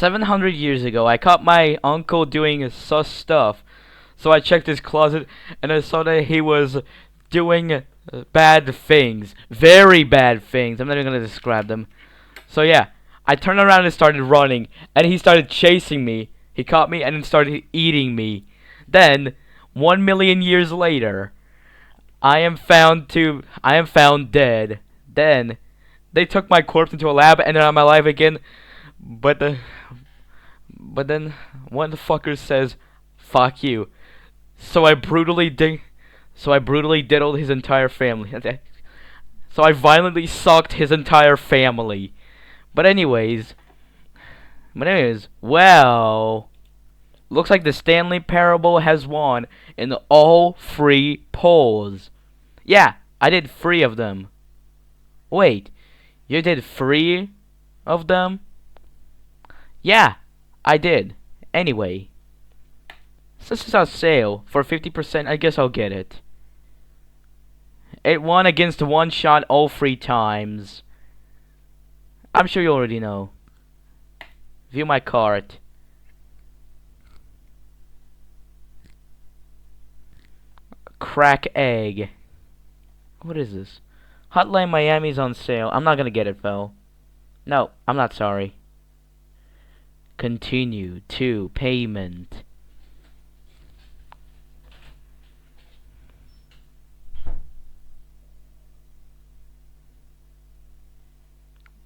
700 years ago, I caught my uncle doing sus stuff. So I checked his closet and I saw that he was doing bad things. Very bad things. I'm not even going to describe them. So yeah, I turned around and started running, and he started chasing me. He caught me and then started eating me. Then, 1 million years later, I am found dead. Then, they took my corpse into a lab and then I'm alive again. But but then one of the fuckers says, "Fuck you." So I brutally diddled his entire family. So I violently sucked his entire family. But anyways, well, looks like the Stanley Parable has won in all three polls. Yeah, I did 3 of them. Wait, you did 3 of them? Yeah, I did. Anyway, since it's on sale for 50%, I guess I'll get it. It won against one shot all 3 times. I'm sure you already know. View my cart. Crack egg. What is this? Hotline Miami's on sale. I'm not gonna get it, though. No, I'm not sorry. Continue to payment.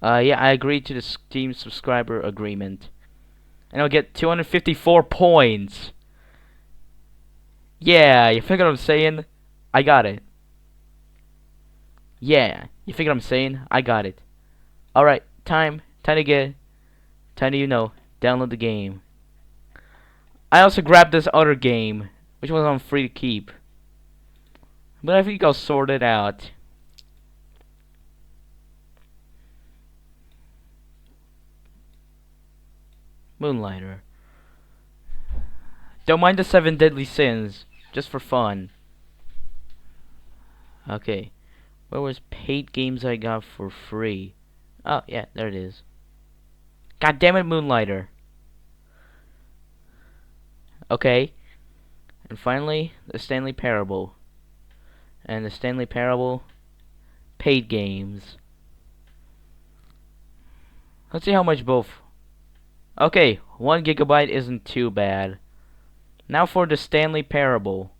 Yeah, I agreed to the Steam subscriber agreement. And I'll get 254 points. Yeah, you figure what I'm saying? I got it. Yeah, you figure what I'm saying? I got it. Alright, time to download the game. I also grabbed this other game, which was on free to keep. But I think I'll sort it out. Moonlighter. Don't mind the 7 deadly sins, just for fun. Okay. Where was paid games I got for free? Oh, yeah, there it is. God damn it, Moonlighter. Okay. And finally, the Stanley Parable. And the Stanley Parable paid games. Let's see how much both. Okay, 1 gigabyte isn't too bad. Now for the Stanley Parable.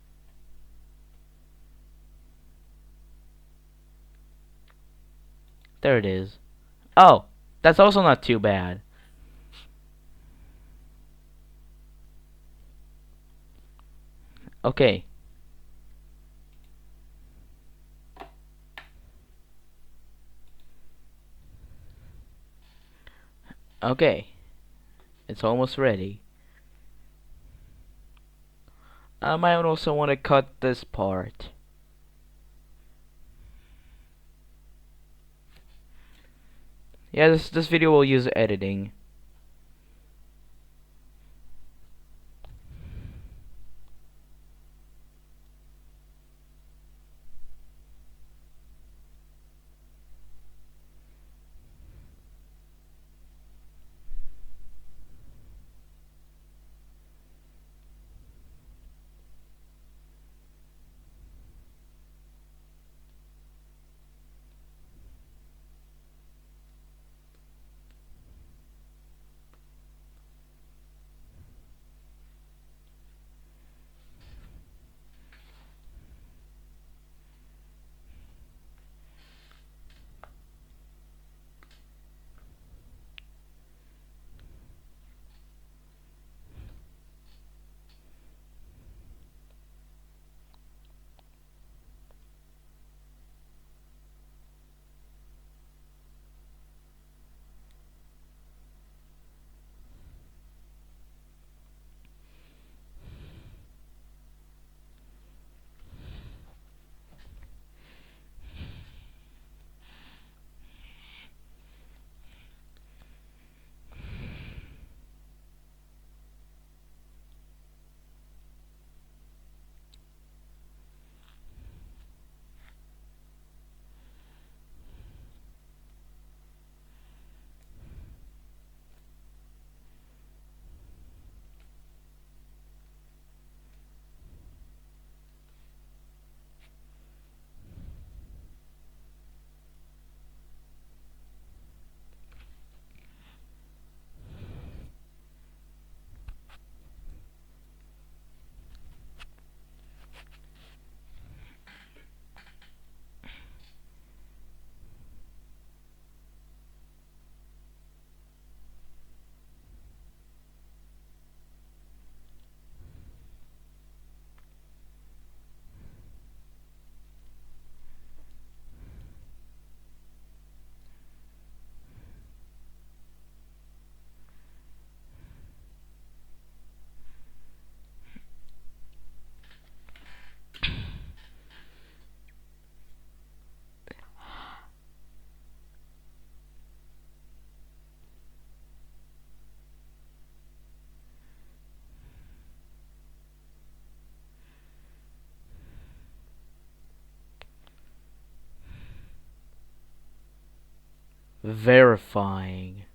There it is. Oh, that's also not too bad. Okay. Okay. It's almost ready. I might also want to cut this part. Yeah, this video will use editing. Verifying.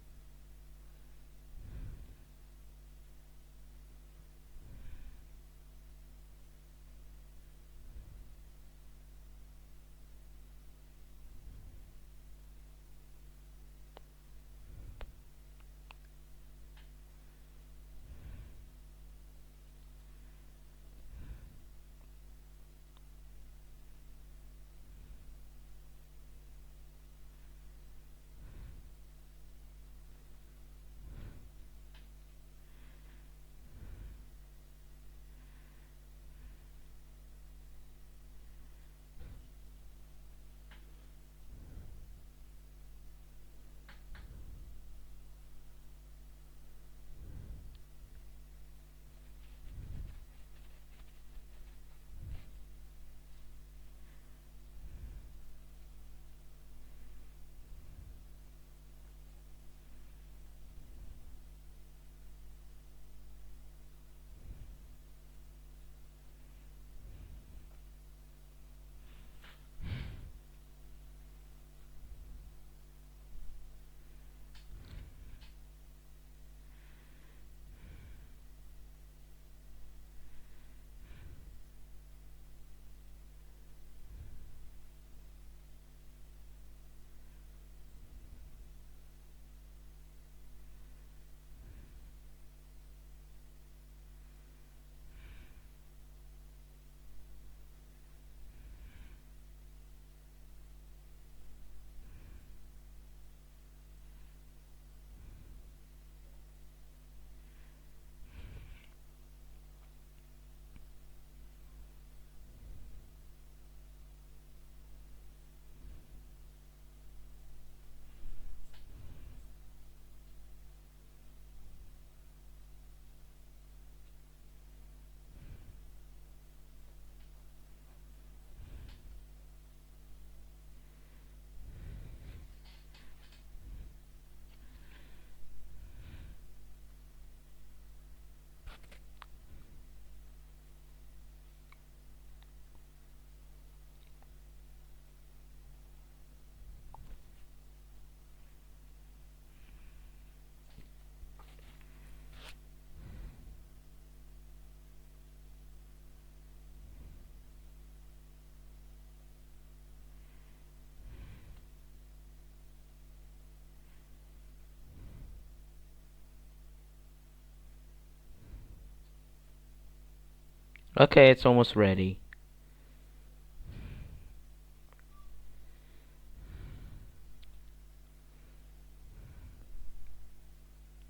Okay, it's almost ready.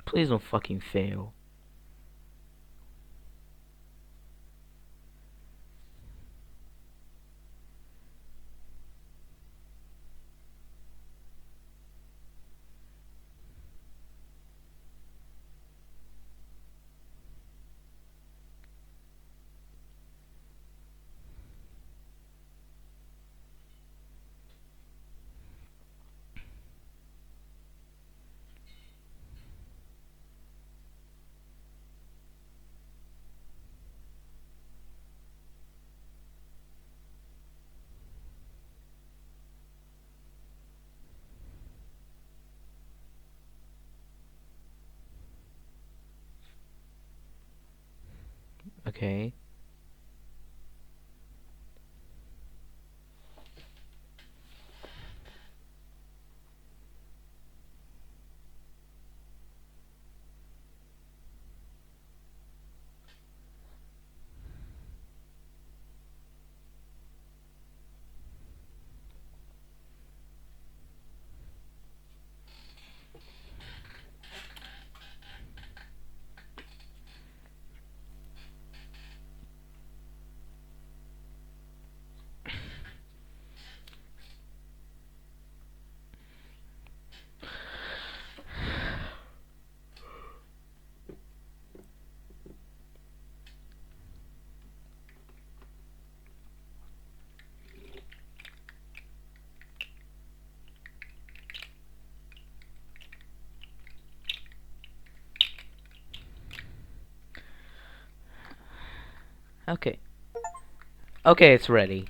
Please don't fucking fail. Okay. Okay. Okay, it's ready.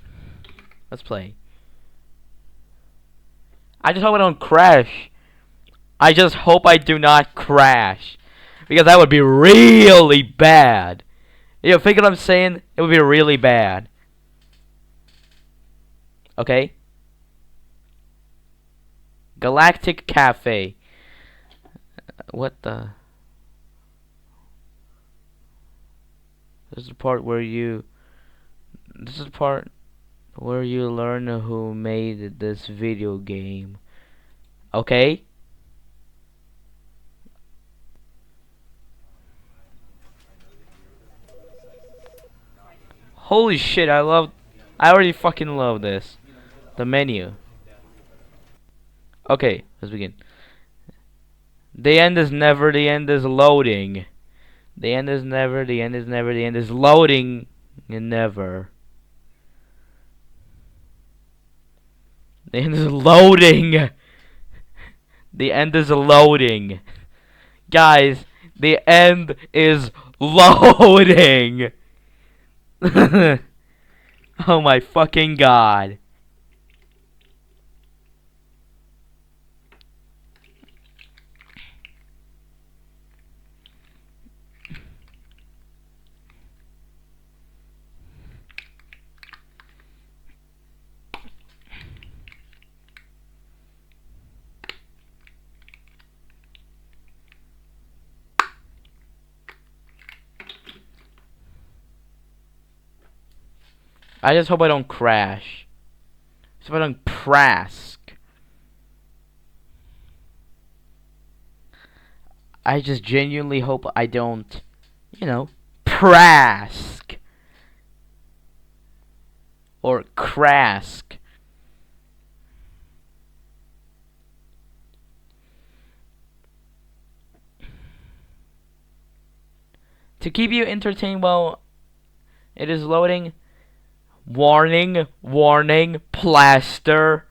Let's play. I just hope I don't crash. I just hope I do not crash. Because that would be really bad. You know, think what I'm saying? It would be really bad. Okay? Galactic Cafe. What the? This is the part where you... This is the part where you learn who made this video game. Okay? Holy shit, I already fucking love this. The menu. Okay, let's begin. The end is never, the end is loading. The end is never, the end is never, the end is loading and never. The end is loading. The end is loading. Guys, the end is loading. Oh my fucking god. I just hope I don't crash. Just hope I don't prask. I just genuinely hope I don't, you know, prask. Or crask. To keep you entertained while it is loading, warning, warning, plaster.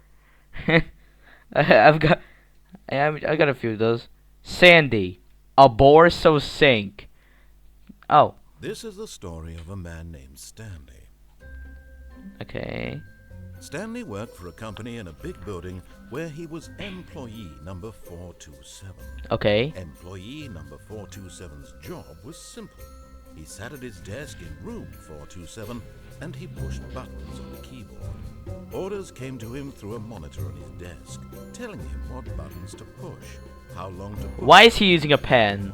I've got a few of those. Sandy, a bore so sink. Oh. This is the story of a man named Stanley. Okay. Stanley worked for a company in a big building where he was employee number 427. Okay. Employee number 427's job was simple. He sat at his desk in room 427 and he pushed buttons on the keyboard. Orders came to him through a monitor on his desk, telling him what buttons to push, how long to push. Why is he using a pen?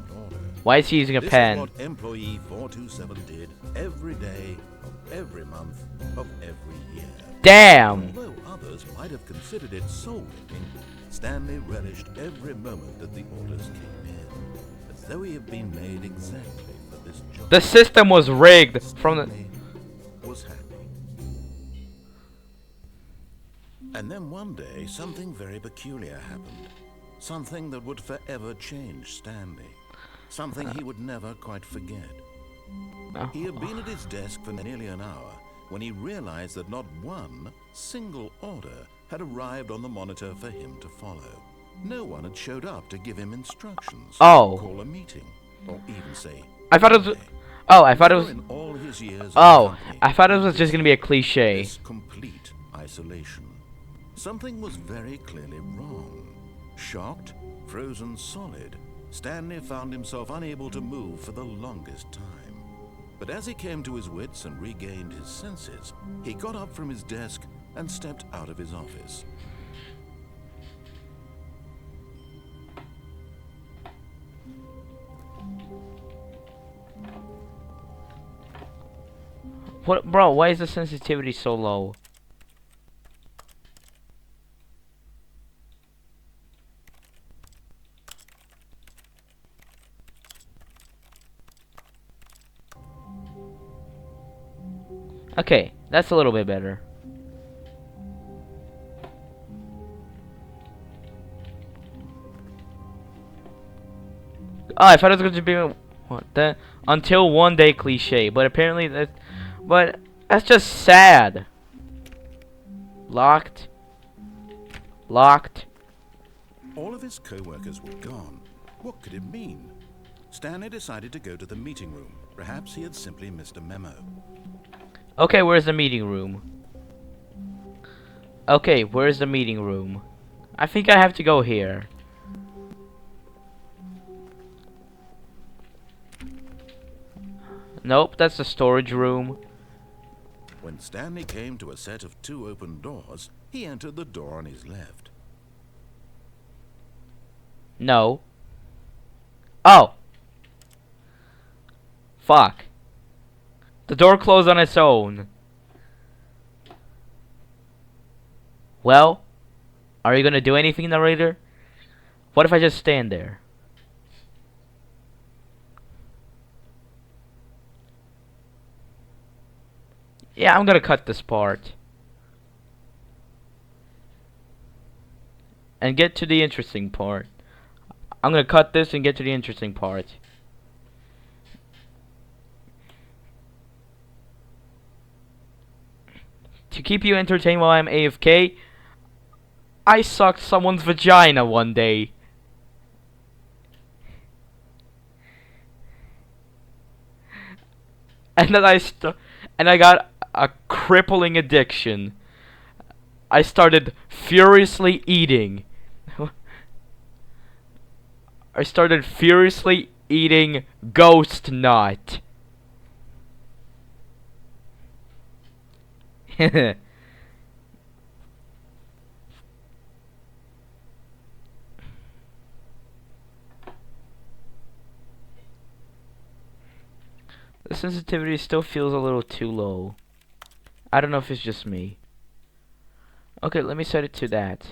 Why is he using a pen? This is what employee 427 did every day of every month of every year. Damn! Although others might have considered it soul-winning, Stanley relished every moment that the orders came in, as though he had been made exactly for this job. The system was rigged from the... Stanley was happy. And then one day, something very peculiar happened. Something that would forever change Stanley. Something he would never quite forget. He had been at his desk for nearly an hour when he realized that not one single order had arrived on the monitor for him to follow. No one had showed up to give him instructions, call a meeting, or even say, I thought it was... Oh, I thought it was... in all his years Oh, I thought it was just gonna be a cliche. this complete isolation. Something was very clearly wrong. Shocked, frozen solid, Stanley found himself unable to move for the longest time. But as he came to his wits and regained his senses, he got up from his desk and stepped out of his office. What, bro, why is the sensitivity so low? Okay, that's a little bit better. Oh, I thought it was going to be what the until one day cliche, but apparently that's just sad. Locked. Locked. All of his co-workers were gone. What could it mean? Stanley decided to go to the meeting room. Perhaps he had simply missed a memo. Okay, where's the meeting room? Okay, where's the meeting room? I think I have to go here. Nope, that's the storage room. When Stanley came to a set of 2 open doors, he entered the door on his left. No. Oh. Fuck. The door closed on its own. Well, are you gonna do anything, narrator? What if I just stand there? Yeah, I'm gonna cut this part. And get to the interesting part. I'm gonna cut this and get to the interesting part. To keep you entertained while I'm AFK, I sucked someone's vagina one day. And then I got a crippling addiction. I started furiously eating. I started furiously eating ghost nut. The sensitivity still feels a little too low. I don't know if it's just me. Okay, let me set it to that.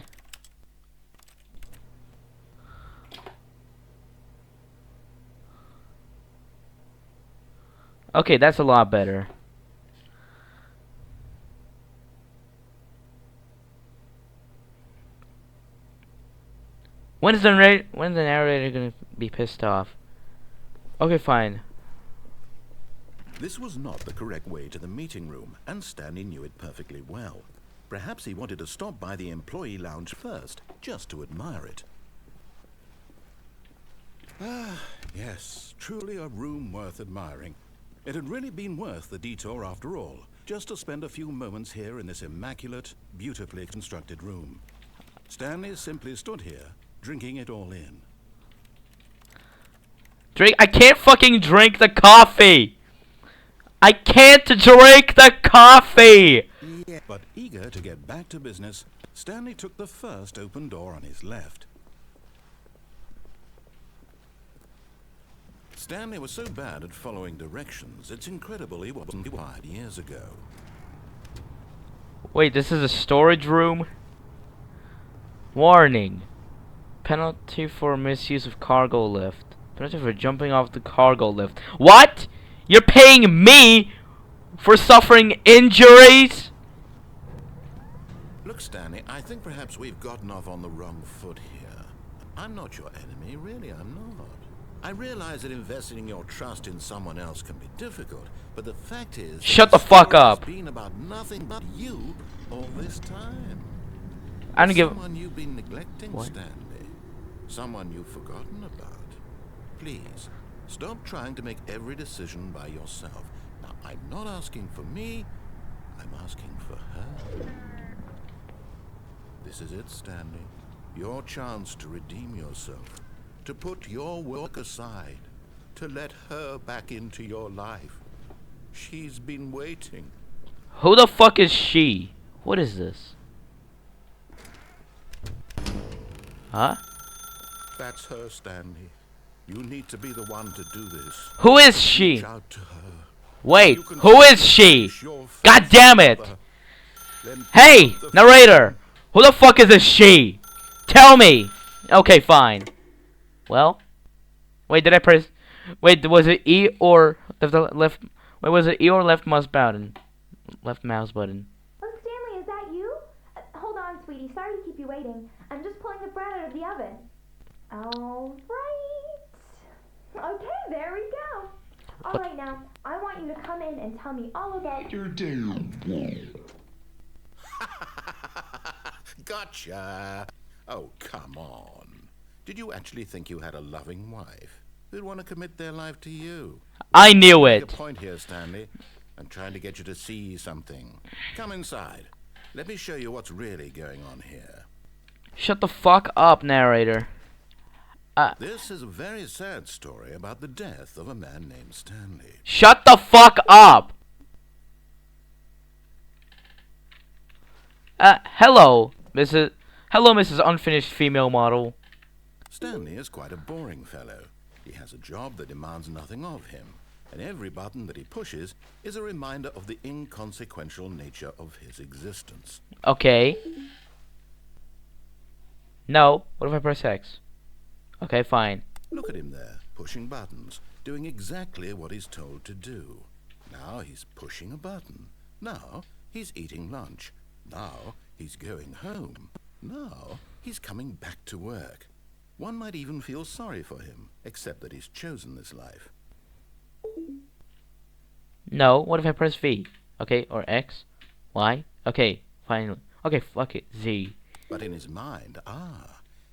Okay, that's a lot better. When's the narrator gonna be pissed off? Okay, fine. This was not the correct way to the meeting room, and Stanley knew it perfectly well. Perhaps he wanted to stop by the employee lounge first, just to admire it. Ah, yes, truly a room worth admiring. It had really been worth the detour after all, just to spend a few moments here in this immaculate, beautifully constructed room. Stanley simply stood here, drinking it all in. I can't fucking drink the coffee! I can't drink the coffee! Yeah. But eager to get back to business, Stanley took the first open door on his left. Stanley was so bad at following directions, it's incredible he wasn't fired years ago. Wait, this is a storage room? Warning. Penalty for misuse of cargo lift. Penalty for jumping off the cargo lift. What? You're paying me for suffering injuries? Look, Stanley, I think perhaps we've gotten off on the wrong foot here. I'm not your enemy, really, I'm not. I realize that investing your trust in someone else can be difficult, but the fact is... Shut the fuck up. It's been about nothing but you all this time. I don't give... Someone you've been neglecting, what? Stanley. Someone you've forgotten about. Please, stop trying to make every decision by yourself. Now, I'm not asking for me, I'm asking for her. This is it, Stanley. Your chance to redeem yourself. To put your work aside. To let her back into your life. She's been waiting. Who the fuck is she? What is this? Huh? That's her, Stanley. You need to be the one to do this. Who is she? Reach out to her. Wait, who is she? God damn it! Hey, narrator! Who the fuck is this she? Tell me! Okay, fine. Well? Wait, did I press... Wait, was it E or the left... Wait, was it E or left mouse button? Left mouse button. Oh, Stanley, is that you? Hold on, sweetie. Sorry to keep you waiting. I'm just pulling the bread out of the oven. All right. Okay, there we go. All right, now, I want you to come in and tell me all about your day. Gotcha. Oh, come on. Did you actually think you had a loving wife who'd want to commit their life to you? I knew it. Make a point here, Stanley. I'm trying to get you to see something. Come inside. Let me show you what's really going on here. Shut the fuck up, narrator. This is a very sad story about the death of a man named Stanley. Shut the fuck up! Hello, Mrs. Hello, Mrs. Unfinished Female Model. Stanley is quite a boring fellow. He has a job that demands nothing of him, and every button that he pushes is a reminder of the inconsequential nature of his existence. Okay. No. What if I press X? Okay, fine. Look at him there, pushing buttons, doing exactly what he's told to do. Now he's pushing a button. Now he's eating lunch. Now he's going home. Now he's coming back to work. One might even feel sorry for him, except that he's chosen this life. No. What if I press V? Okay, or X? Y? Okay, finally. Okay, fuck it. Z. But in his mind,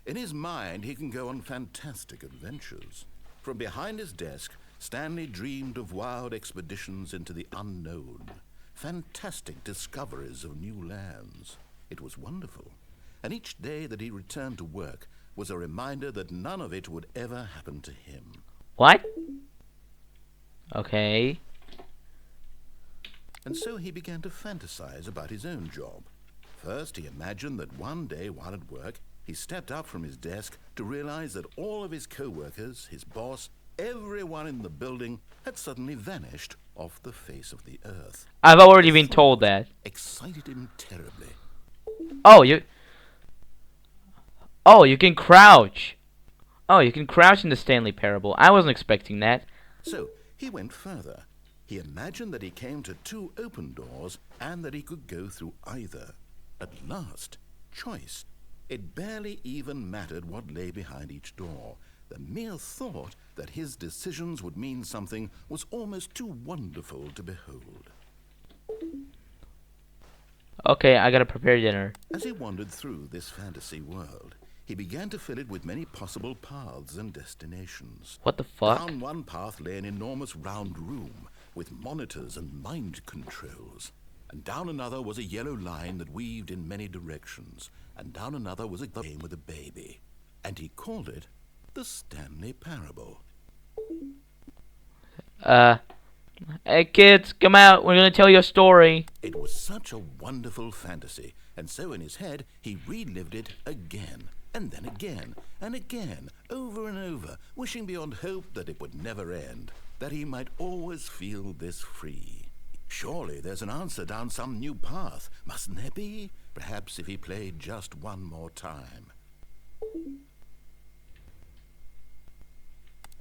in his mind he can go on fantastic adventures. From behind his desk, Stanley dreamed of wild expeditions into the unknown, fantastic discoveries of new lands. It was wonderful, and each day that he returned to work was a reminder that none of it would ever happen to him. What? Okay. And so he began to fantasize about his own job. First, he imagined that one day while at work, he stepped up from his desk to realize that all of his co-workers, his boss, everyone in the building had suddenly vanished off the face of the earth. I've already been told that. Excited him terribly. Oh, you can crouch. Oh, you can crouch in the Stanley Parable. I wasn't expecting that. So he went further. He imagined that he came to two open doors and that he could go through either. At last, choice. It barely even mattered what lay behind each door. The mere thought that his decisions would mean something was almost too wonderful to behold. Okay, I gotta prepare dinner. As he wandered through this fantasy world, he began to fill it with many possible paths and destinations. What the fuck? Down one path lay an enormous round room with monitors and mind controls. And down another was a yellow line that weaved in many directions. And down another was a game with a baby. And he called it the Stanley Parable. Hey kids, come out. We're gonna tell you a story. It was such a wonderful fantasy, and so in his head he relived it again, and then again, and again, over and over, wishing beyond hope that it would never end, that he might always feel this free. Surely there's an answer down some new path, mustn't there be? Perhaps if he played just one more time.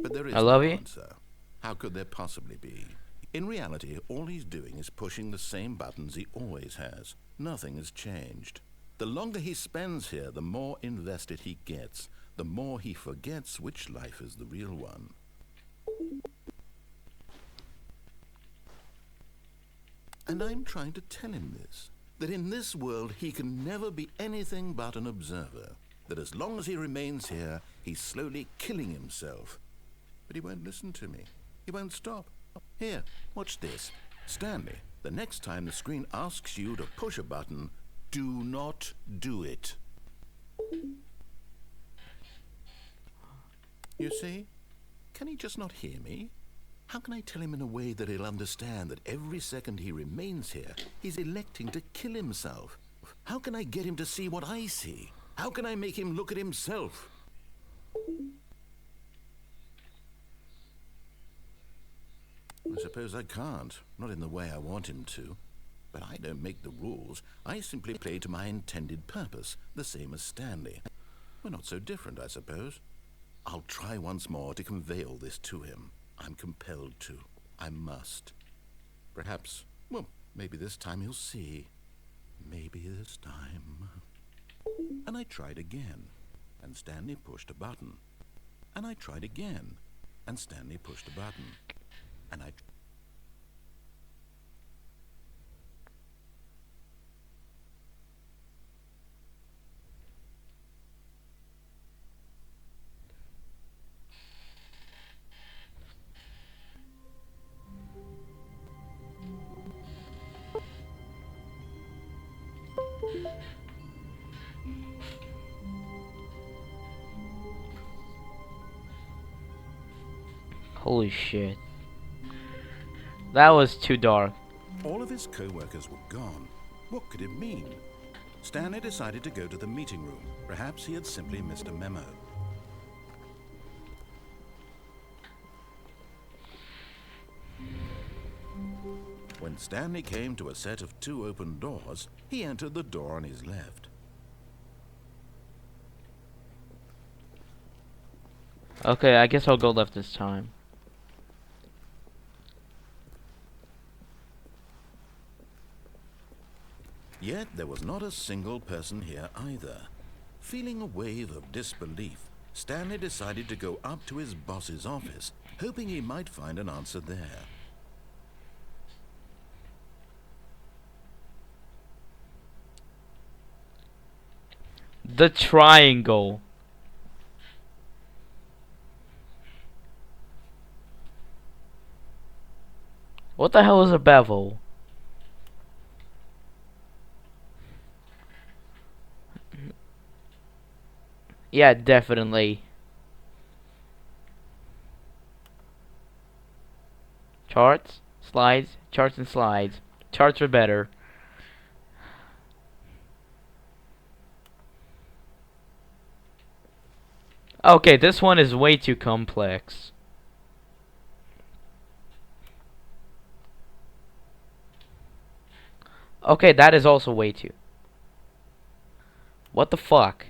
But there is no answer. How could there possibly be? In reality, all he's doing is pushing the same buttons he always has. Nothing has changed. The longer he spends here, the more invested he gets, the more he forgets which life is the real one. And I'm trying to tell him this, that in this world he can never be anything but an observer, that as long as he remains here, he's slowly killing himself. But he won't listen to me. He won't stop. Here, watch this. Stanley, the next time the screen asks you to push a button, do not do it. You see? Can he just not hear me? How can I tell him in a way that he'll understand that every second he remains here, he's electing to kill himself? How can I get him to see what I see? How can I make him look at himself? I suppose I can't, not in the way I want him to. But I don't make the rules. I simply play to my intended purpose, the same as Stanley. We're not so different, I suppose. I'll try once more to convey all this to him. I'm compelled to. I must. Perhaps, well, maybe this time he'll see. Maybe this time. And I tried again, and Stanley pushed a button. And I tried again, and Stanley pushed a button. And I... Holy shit. That was too dark. All of his co-workers were gone. What could it mean? Stanley decided to go to the meeting room. Perhaps he had simply missed a memo. When Stanley came to a set of 2 open doors, he entered the door on his left. Okay, I guess I'll go left this time. Yet there was not a single person here either. Feeling a wave of disbelief, Stanley decided to go up to his boss's office, hoping he might find an answer there. The triangle. What the hell is a bevel? Yeah, definitely. Charts, slides, charts and slides. Charts are better. Okay, this one is way too complex. Okay, that is also way too. What the fuck?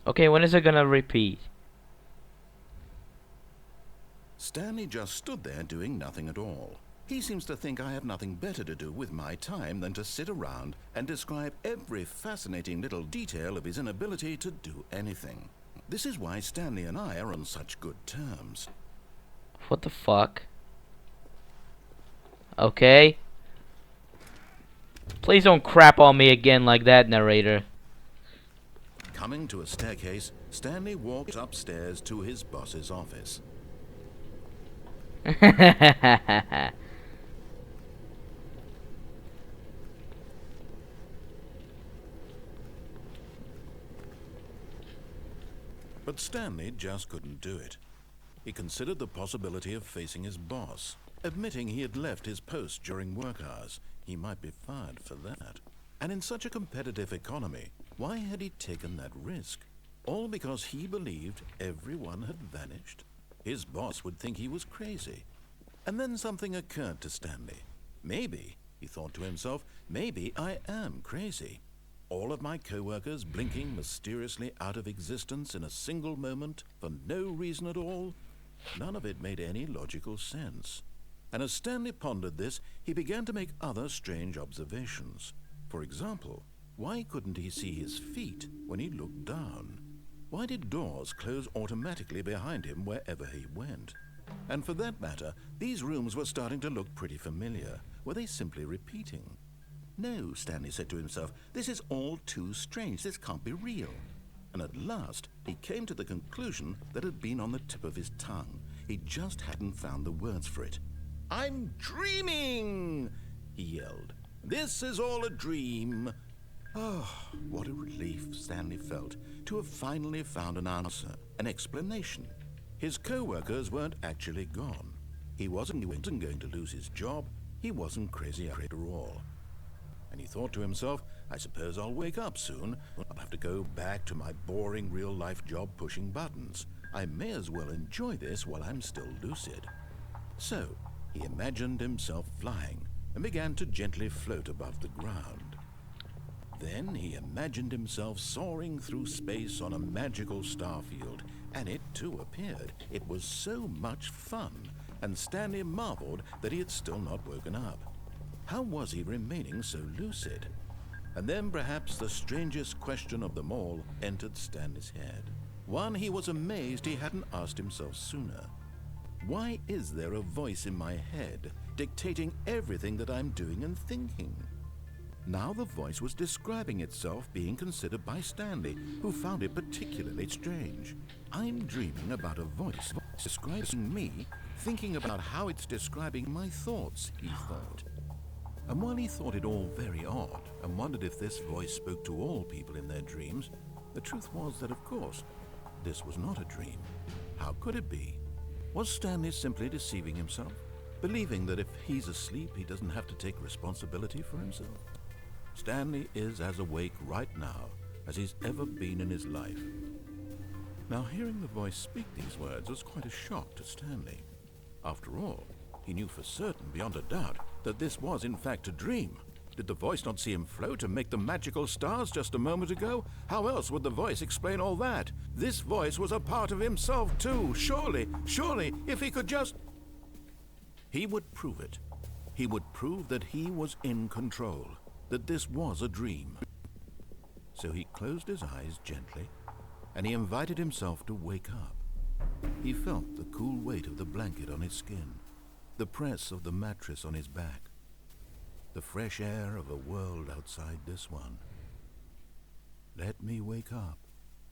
Okay, when is it gonna repeat? Stanley just stood there doing nothing at all. He seems to think I have nothing better to do with my time than to sit around and describe every fascinating little detail of his inability to do anything. This is why Stanley and I are on such good terms. What the fuck? Okay. Please don't crap on me again like that, narrator. Coming to a staircase, Stanley walked upstairs to his boss's office. But Stanley just couldn't do it. He considered the possibility of facing his boss, admitting he had left his post during work hours. He might be fired for that. And in such a competitive economy, why had he taken that risk? All because he believed everyone had vanished? His boss would think he was crazy. And then something occurred to Stanley. Maybe, he thought to himself, maybe I am crazy. All of my co-workers blinking mysteriously out of existence in a single moment for no reason at all? None of it made any logical sense. And as Stanley pondered this, he began to make other strange observations. For example, why couldn't he see his feet when he looked down? Why did doors close automatically behind him wherever he went? And for that matter, these rooms were starting to look pretty familiar. Were they simply repeating? No, Stanley said to himself, this is all too strange. This can't be real. And at last, he came to the conclusion that had been on the tip of his tongue. He just hadn't found the words for it. "I'm dreaming!" he yelled. "This is all a dream." Oh, what a relief Stanley felt to have finally found an answer, an explanation. His co-workers weren't actually gone. He wasn't going to lose his job. He wasn't crazy after all. And he thought to himself, I suppose I'll wake up soon. I'll have to go back to my boring real-life job pushing buttons. I may as well enjoy this while I'm still lucid. So, he imagined himself flying and began to gently float above the ground. Then he imagined himself soaring through space on a magical starfield, and it too appeared. It was so much fun, and Stanley marveled that he had still not woken up. How was he remaining so lucid? And then perhaps the strangest question of them all entered Stanley's head. One he was amazed he hadn't asked himself sooner. Why is there a voice in my head dictating everything that I'm doing and thinking? Now the voice was describing itself being considered by Stanley, who found it particularly strange. I'm dreaming about a voice describing me, thinking about how it's describing my thoughts, he thought. And while he thought it all very odd and wondered if this voice spoke to all people in their dreams, the truth was that, of course, this was not a dream. How could it be? Was Stanley simply deceiving himself, believing that if he's asleep, he doesn't have to take responsibility for himself? Stanley is as awake right now as he's ever been in his life. Now, hearing the voice speak these words was quite a shock to Stanley. After all, he knew for certain, beyond a doubt, that this was in fact a dream. Did the voice not see him float and make the magical stars just a moment ago? How else would the voice explain all that? This voice was a part of himself too. Surely, if he could just... He would prove it. He would prove that he was in control, that this was a dream. So he closed his eyes gently, and he invited himself to wake up. He felt the cool weight of the blanket on his skin, the press of the mattress on his back, the fresh air of a world outside this one. Let me wake up,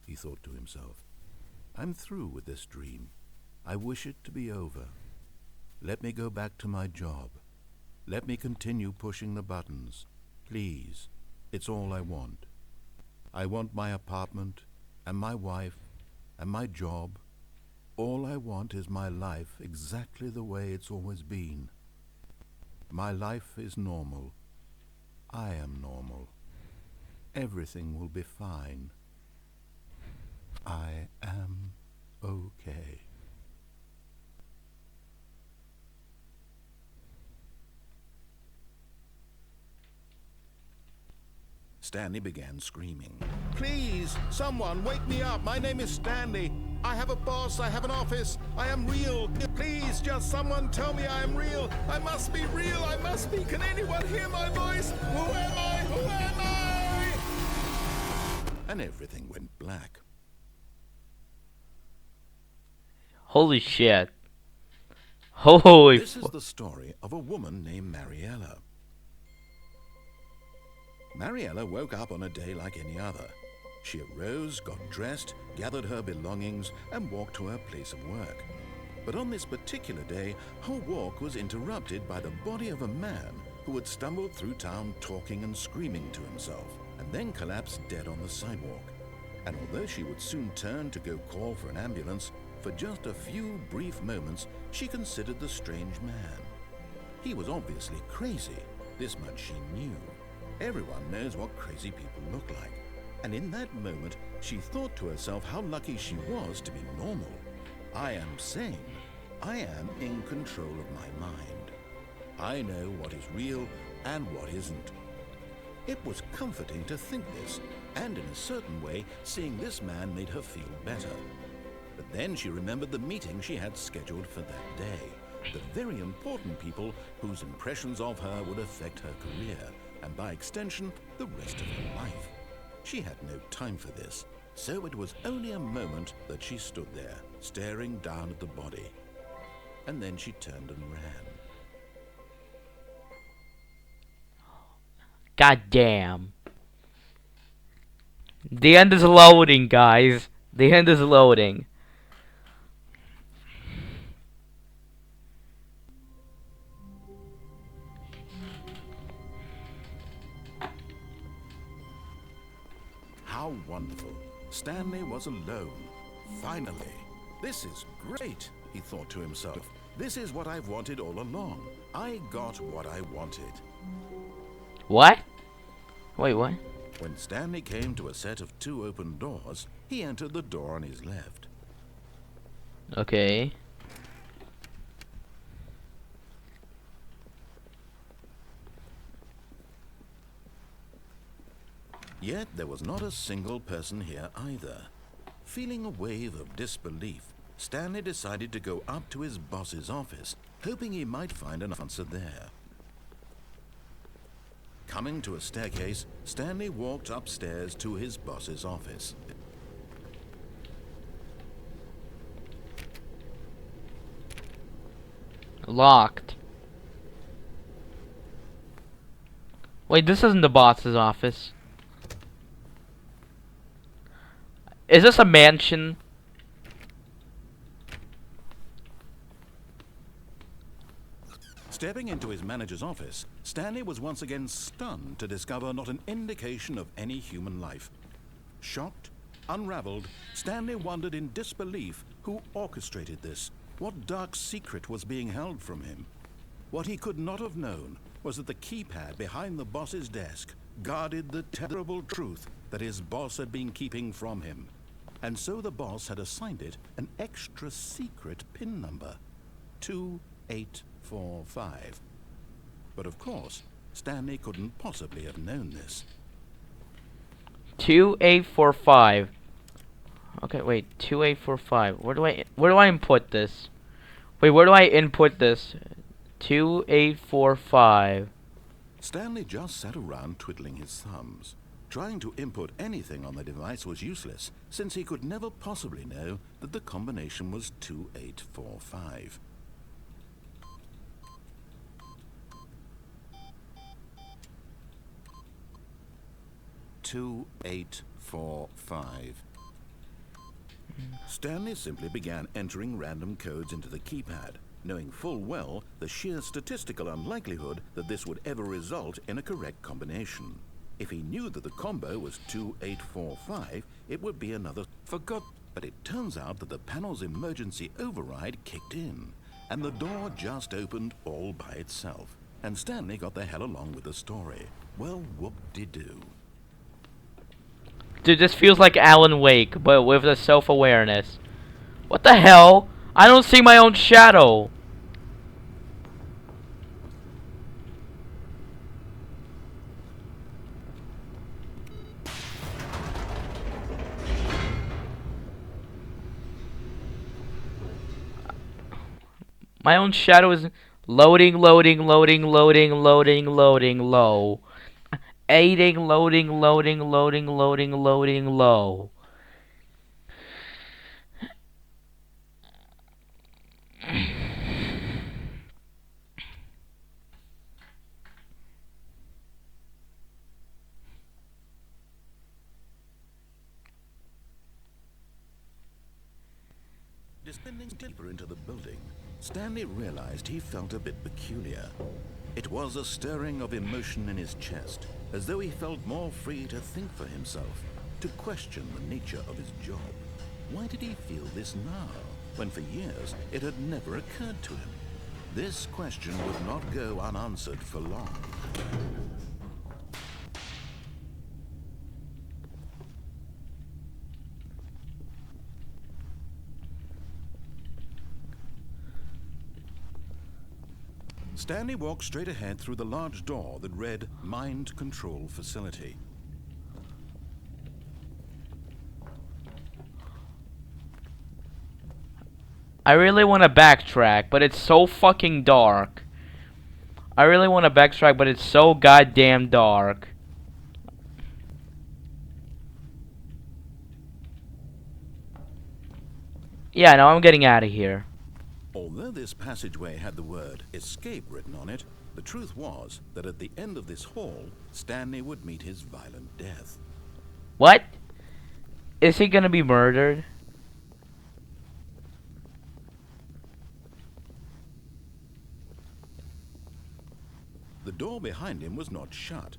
he thought to himself. I'm through with this dream. I wish it to be over. Let me go back to my job. Let me continue pushing the buttons. Please, it's all I want. I want my apartment, and my wife, and my job. All I want is my life exactly the way it's always been. My life is normal. I am normal. Everything will be fine. I am okay. Stanley began screaming. Please, someone, wake me up. My name is Stanley. I have a boss. I have an office. I am real. Please, just someone tell me I am real. I must be real. I must be. Can anyone hear my voice? Who am I? Who am I? And everything went black. Holy shit. Holy This is the story of a woman named Mariella. Mariella woke up on a day like any other. She arose, got dressed, gathered her belongings, and walked to her place of work. But on this particular day, her walk was interrupted by the body of a man who had stumbled through town talking and screaming to himself, and then collapsed dead on the sidewalk. And although she would soon turn to go call for an ambulance, for just a few brief moments, she considered the strange man. He was obviously crazy. This much she knew. Everyone knows what crazy people look like. And in that moment, she thought to herself how lucky she was to be normal. I am sane. I am in control of my mind. I know what is real and what isn't. It was comforting to think this, and in a certain way, seeing this man made her feel better. But then she remembered the meeting she had scheduled for that day. The very important people whose impressions of her would affect her career, and by extension, the rest of her life. She had no time for this, so it was only a moment that she stood there, staring down at the body. And then she turned and ran. God damn. The end is loading, guys. The end is loading. How wonderful. Stanley was alone. Finally. This is great, he thought to himself. This is what I've wanted all along. I got what I wanted. What? Wait, what? When Stanley came to a set of 2 open doors, he entered the door on his left. Okay. Yet there was not a single person here either. Feeling a wave of disbelief, Stanley decided to go up to his boss's office, hoping he might find an answer there. Coming to a staircase, Stanley walked upstairs to his boss's office. Locked. Wait, this isn't the boss's office. Is this a mansion? Stepping into his manager's office, Stanley was once again stunned to discover not an indication of any human life. Shocked, unraveled, Stanley wondered in disbelief who orchestrated this. What dark secret was being held from him? What he could not have known was that the keypad behind the boss's desk guarded the terrible truth that his boss had been keeping from him. And so the boss had assigned it an extra secret PIN number, 2845. But of course, Stanley couldn't possibly have known this. 2845. Okay, wait, 2845. Where do I input this? Wait, where do I input this? 2845. Stanley just sat around twiddling his thumbs. Trying to input anything on the device was useless, since he could never possibly know that the combination was 2845. Stanley simply began entering random codes into the keypad, knowing full well the sheer statistical unlikelihood that this would ever result in a correct combination. If he knew that the combo was 2845, it would be another forgot. But it turns out that the panel's emergency override kicked in, and the door just opened all by itself. And Stanley got the hell along with the story. Well, whoop-de-doo. Dude, this feels like Alan Wake, but with the self-awareness. What the hell? I don't see my own shadow. My own shadow is loading, low. Aiding, loading, low. Descending deeper into the building, Stanley realized he felt a bit peculiar. It was a stirring of emotion in his chest, as though he felt more free to think for himself, to question the nature of his job. Why did he feel this now, when for years it had never occurred to him? This question would not go unanswered for long. Stanley walked straight ahead through the large door that read Mind Control Facility. I really want to backtrack, but it's so fucking dark. I really want to backtrack, but it's so goddamn dark. Yeah, no, I'm getting out of here. Although this passageway had the word escape written on it, the truth was that at the end of this hall, Stanley would meet his violent death. What? Is he gonna be murdered? The door behind him was not shut.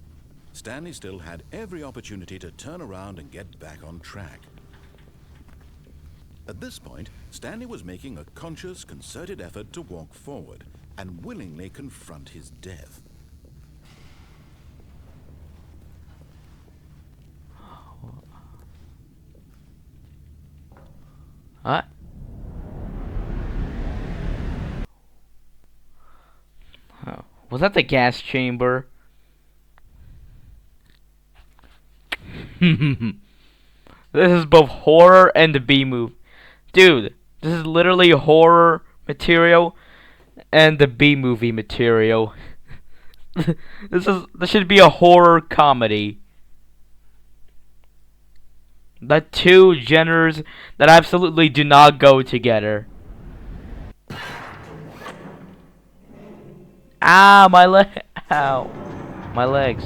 Stanley still had every opportunity to turn around and get back on track. At this point, Stanley was making a conscious, concerted effort to walk forward and willingly confront his death. What? Oh. Was that the gas chamber? This is both horror and the B-movie. Dude, this is literally horror material and the B-movie material. This should be a horror comedy. The two genres that absolutely do not go together. Ah, my leg. Ow. My legs.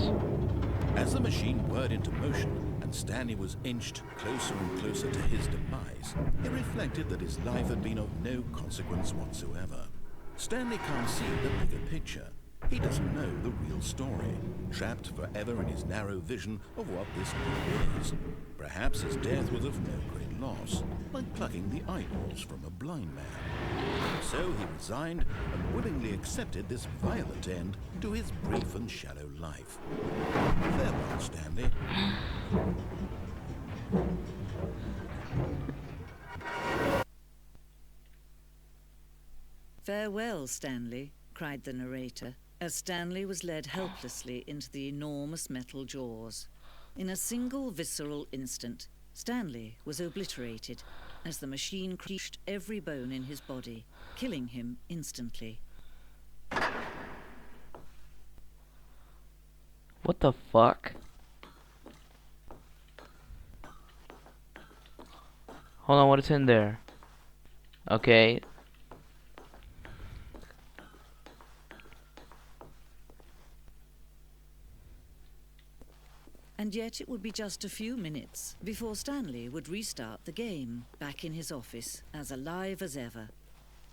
As the machine whirred into motion and Stanley was inched closer and closer to his demise, he reflected that his life had been of no consequence whatsoever. Stanley can't see the bigger picture. He doesn't know the real story, trapped forever in his narrow vision of what this life is. Perhaps his death was of no great loss, like plucking the eyeballs from a blind man. So he resigned and willingly accepted this violent end to his brief and shallow life. Farewell, Stanley. "Farewell, Stanley," cried the narrator, as Stanley was led helplessly into the enormous metal jaws. In a single visceral instant, Stanley was obliterated as the machine crushed every bone in his body, killing him instantly. What the fuck? Hold on, what is in there? Okay. And yet it would be just a few minutes before Stanley would restart the game, back in his office, as alive as ever.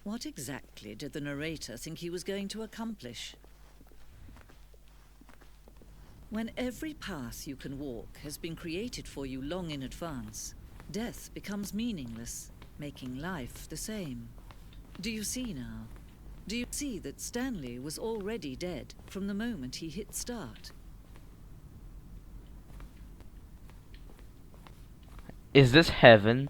What exactly did the narrator think he was going to accomplish? When every path you can walk has been created for you long in advance, death becomes meaningless, making life the same. Do you see now? Do you see that Stanley was already dead from the moment he hit start? Is this heaven?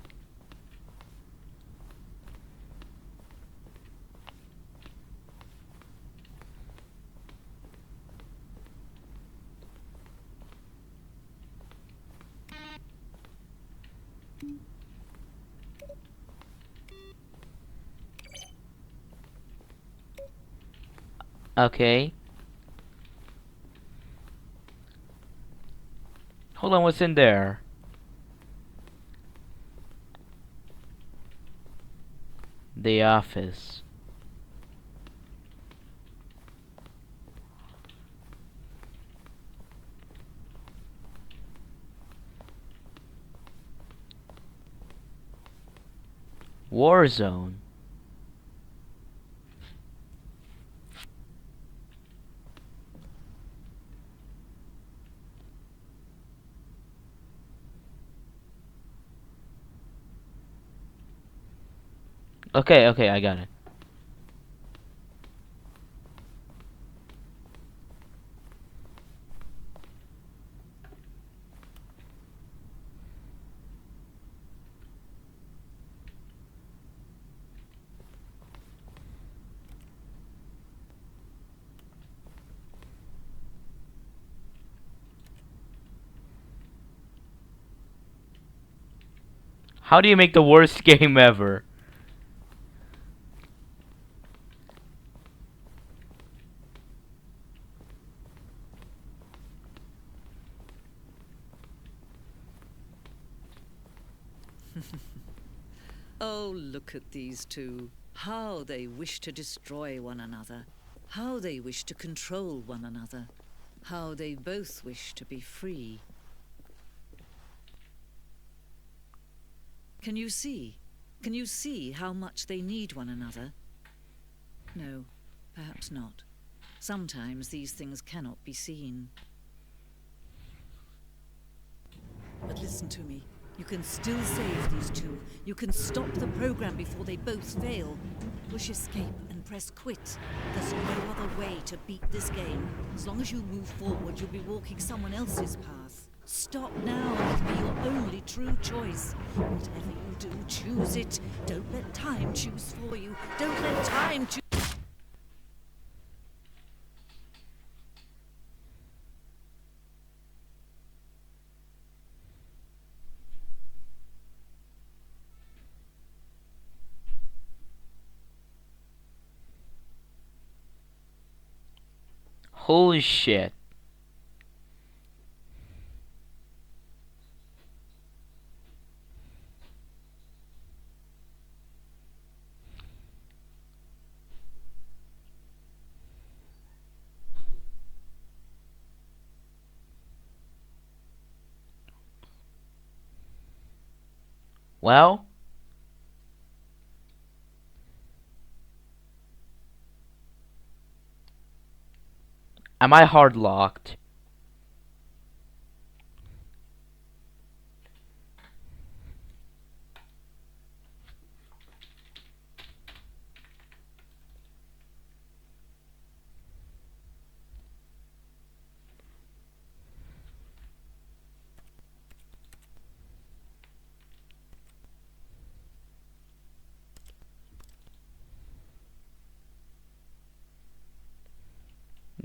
Okay. Hold on, what's in there? The office. Warzone. Okay, okay, I got it. How do you make the worst game ever? Oh, look at these two. How they wish to destroy one another. How they wish to control one another. How they both wish to be free. Can you see? Can you see how much they need one another? No, perhaps not. Sometimes these things cannot be seen. But listen to me. You can still save these two. You can stop the program before they both fail. Push escape and press quit. There's no other way to beat this game. As long as you move forward, you'll be walking someone else's path. Stop now and it'll be your only true choice. Whatever you do, choose it. Don't let time choose for you. Don't let time choose. Holy shit. Well, am I hard locked?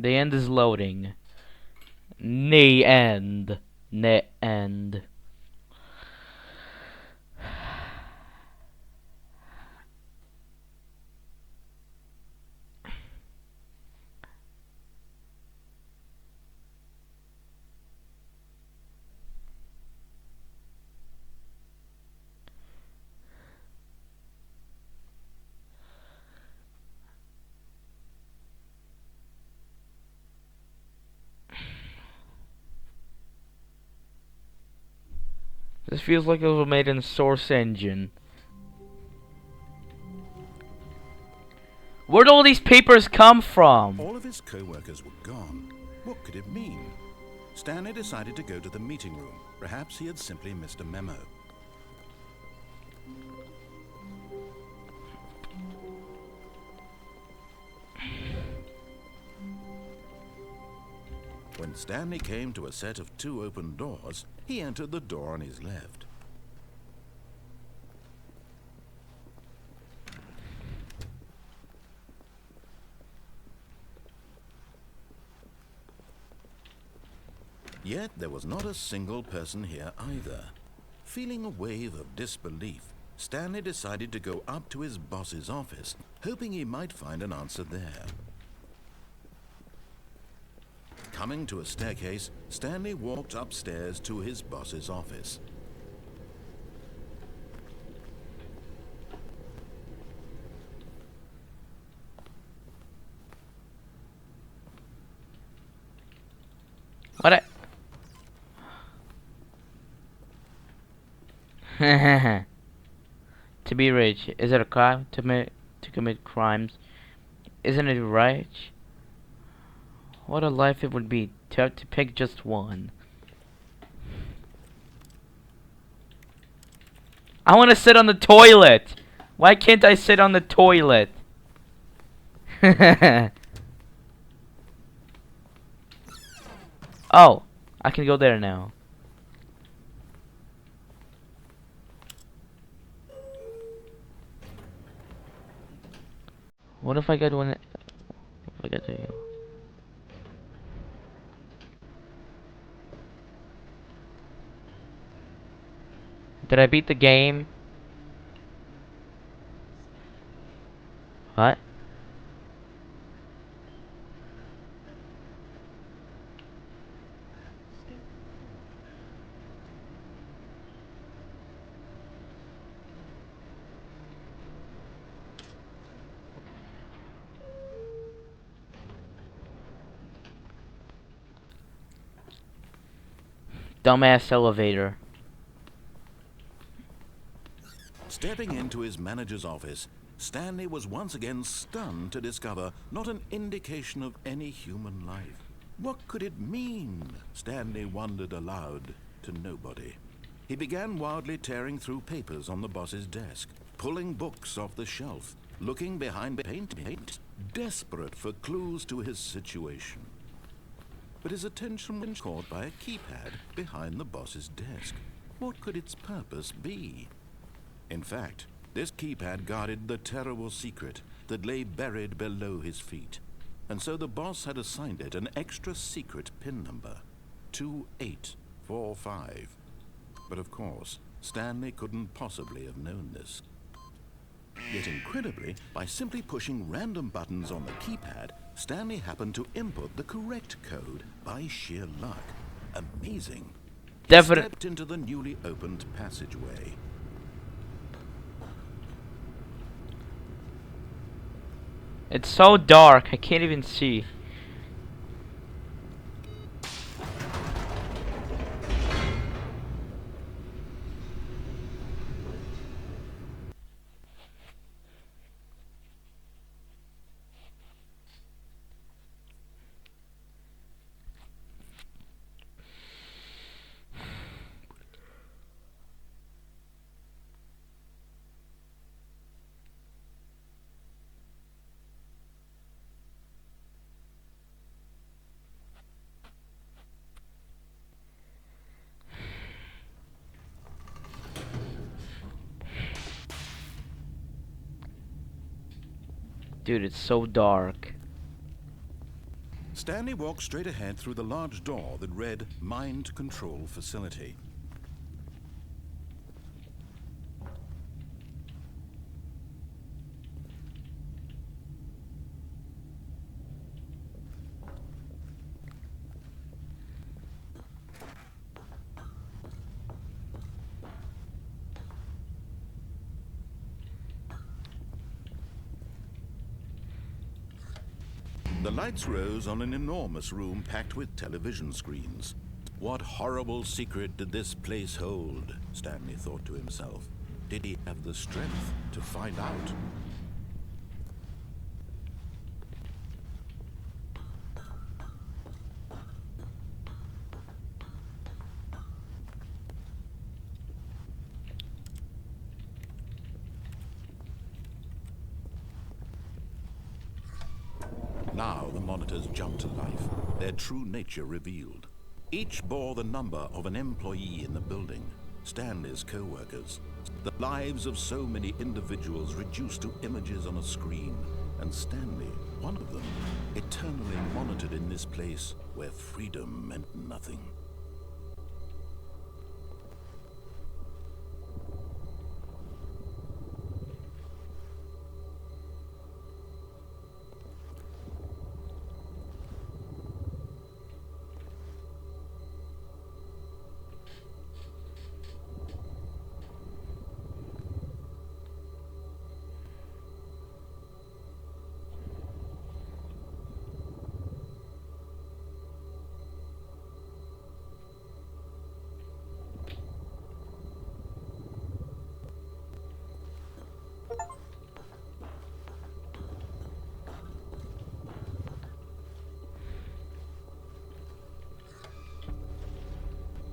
The end is loading. The end. The end. This feels like it was made in Source Engine. Where'd all these papers come from? All of his co-workers were gone. What could it mean? Stanley decided to go to the meeting room. Perhaps he had simply missed a memo. When Stanley came to a set of 2 open doors, he entered the door on his left. Yet there was not a single person here either. Feeling a wave of disbelief, Stanley decided to go up to his boss's office, hoping he might find an answer there. Coming to a staircase, Stanley walked upstairs to his boss's office. What To be rich, is it a crime to commit crimes? Isn't it right? What a life it would be to have to pick just one. I want to sit on the toilet. Why can't I sit on the toilet? Oh, I can go there now. What if I get one? If I get to you. Did I beat the game? What? Dumbass elevator. Stepping into his manager's office, Stanley was once again stunned to discover not an indication of any human life. What could it mean? Stanley wondered aloud to nobody. He began wildly tearing through papers on the boss's desk, pulling books off the shelf, looking behind paint, desperate for clues to his situation. But his attention was caught by a keypad behind the boss's desk. What could its purpose be? In fact, this keypad guarded the terrible secret that lay buried below his feet. And so the boss had assigned it an extra secret PIN number, 2845. But of course, Stanley couldn't possibly have known this. Yet incredibly, by simply pushing random buttons on the keypad, Stanley happened to input the correct code by sheer luck. Amazing. He stepped into the newly opened passageway. It's so dark, I can't even see. Dude, it's so dark. Stanley walked straight ahead through the large door that read Mind Control Facility. The lights rose on an enormous room packed with television screens. What horrible secret did this place hold? Stanley thought to himself. Did he have the strength to find out? Now the monitors jumped to life, their true nature revealed. Each bore the number of an employee in the building, Stanley's co-workers. The lives of so many individuals reduced to images on a screen, and Stanley, one of them, eternally monitored in this place where freedom meant nothing.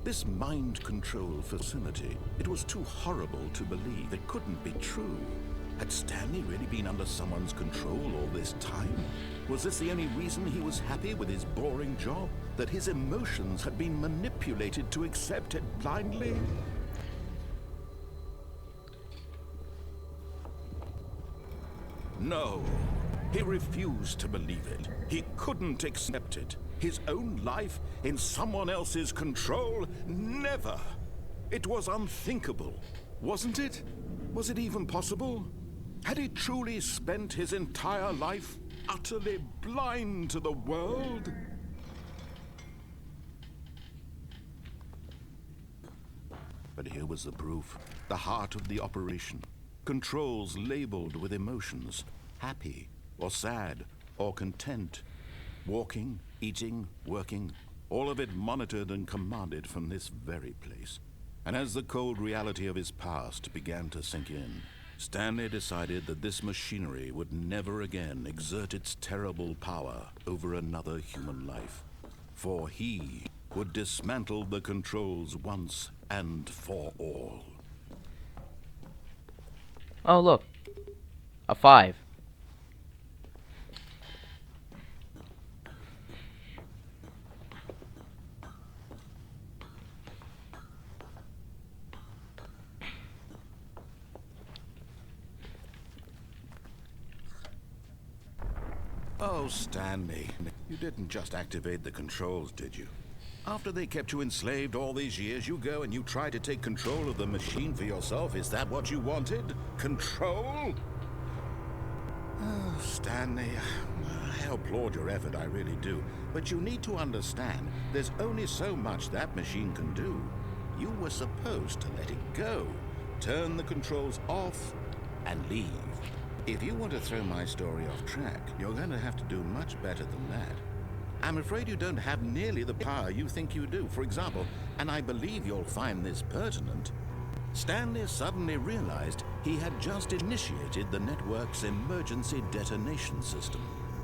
This mind control facility, it was too horrible to believe. It couldn't be true. Had Stanley really been under someone's control all this time? Was this the only reason he was happy with his boring job? That his emotions had been manipulated to accept it blindly? No, he refused to believe it. He couldn't accept it. His own life in someone else's control? Never! It was unthinkable, wasn't it? Was it even possible? Had he truly spent his entire life utterly blind to the world? But here was the proof, the heart of the operation. Controls labeled with emotions, happy or sad or content. Walking, eating, working, all of it monitored and commanded from this very place. And as the cold reality of his past began to sink in, Stanley decided that this machinery would never again exert its terrible power over another human life. For he would dismantle the controls once and for all. Oh, look. A 5. Oh, Stanley, you didn't just activate the controls, did you? After they kept you enslaved all these years, you go and you try to take control of the machine for yourself. Is that what you wanted? Control? Oh, Stanley, I applaud your effort, I really do. But you need to understand, there's only so much that machine can do. You were supposed to let it go, turn the controls off, and leave. If you want to throw my story off track, you're going to have to do much better than that. I'm afraid you don't have nearly the power you think you do. For example, and I believe you'll find this pertinent, Stanley suddenly realized he had just initiated the network's emergency detonation system.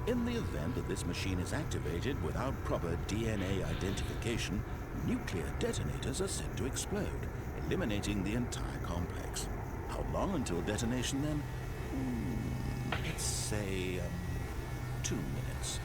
In the event that this machine is activated without proper DNA identification, nuclear detonators are set to explode, eliminating the entire complex. How long until detonation then? Let's say 2 minutes.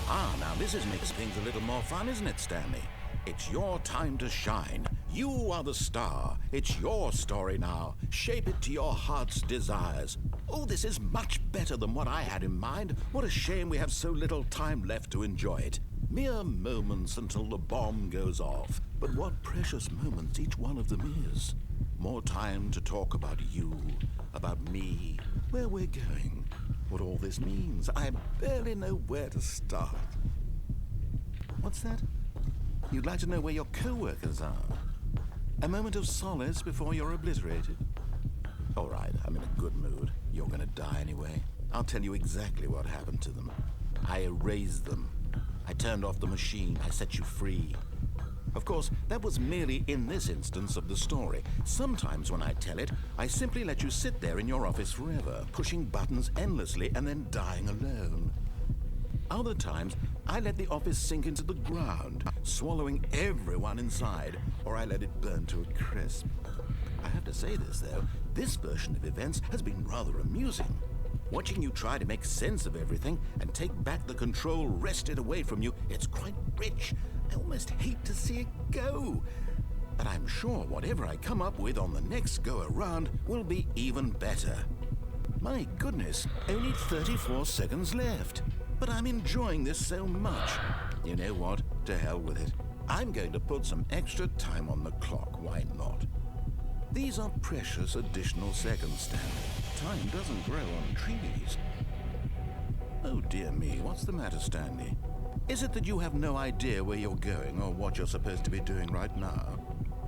Ah, now this makes things a little more fun, isn't it, Stanley? It's your time to shine. You are the star. It's your story now. Shape it to your heart's desires. Oh, this is much better than what I had in mind. What a shame we have so little time left to enjoy it. Mere moments until the bomb goes off. But what precious moments each one of them is. More time to talk about you, about me, where we're going, what all this means. I barely know where to start. What's that? You'd like to know where your co-workers are? A moment of solace before you're obliterated? All right, I'm in a good mood. You're gonna die anyway. I'll tell you exactly what happened to them. I erased them. I turned off the machine. I set you free. Of course, that was merely in this instance of the story. Sometimes when I tell it, I simply let you sit there in your office forever, pushing buttons endlessly and then dying alone. Other times, I let the office sink into the ground, swallowing everyone inside, or I let it burn to a crisp. I have to say this, though, this version of events has been rather amusing. Watching you try to make sense of everything and take back the control wrested away from you, it's quite rich. I almost hate to see it go. But I'm sure whatever I come up with on the next go-around will be even better. My goodness, only 34 seconds left. But I'm enjoying this so much. You know what? To hell with it. I'm going to put some extra time on the clock. Why not? These are precious additional seconds, Stanley. Time doesn't grow on trees. Oh dear me, what's the matter, Stanley? Is it that you have no idea where you're going or what you're supposed to be doing right now?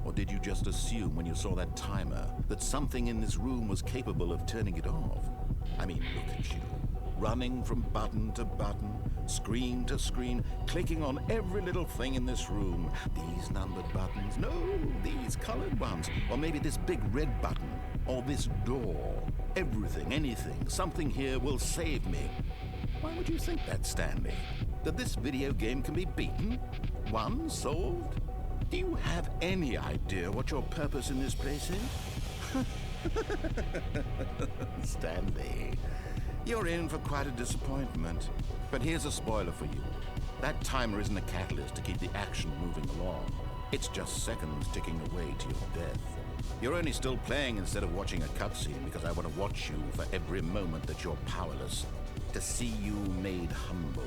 Or did you just assume when you saw that timer that something in this room was capable of turning it off? I mean, look at you. Running from button to button, screen to screen, clicking on every little thing in this room. These numbered buttons, no, these colored ones. Or maybe this big red button, or this door. Everything, anything, something here will save me. Why would you think that, Stanley? That this video game can be beaten? Won? Solved? Do you have any idea what your purpose in this place is? Stanley, you're in for quite a disappointment. But here's a spoiler for you. That timer isn't a catalyst to keep the action moving along. It's just seconds ticking away to your death. You're only still playing instead of watching a cutscene because I want to watch you for every moment that you're powerless. To see you made humble.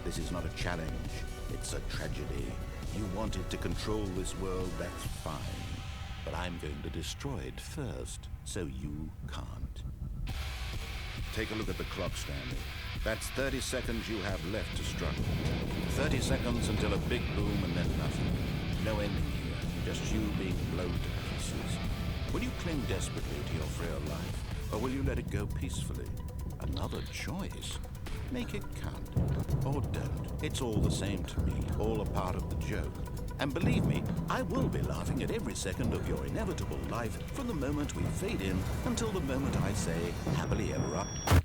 This is not a challenge. It's a tragedy. You wanted to control this world, that's fine. But I'm going to destroy it first, so you can't. Take a look at the clock, Stanley. That's 30 seconds you have left to struggle. 30 seconds until a big boom and then nothing. No ending here, just you being blown to pieces. Will you cling desperately to your frail life, or will you let it go peacefully? Another choice. Make it count. Or don't. It's all the same to me, all a part of the joke. And believe me, I will be laughing at every second of your inevitable life from the moment we fade in until the moment I say, happily ever after.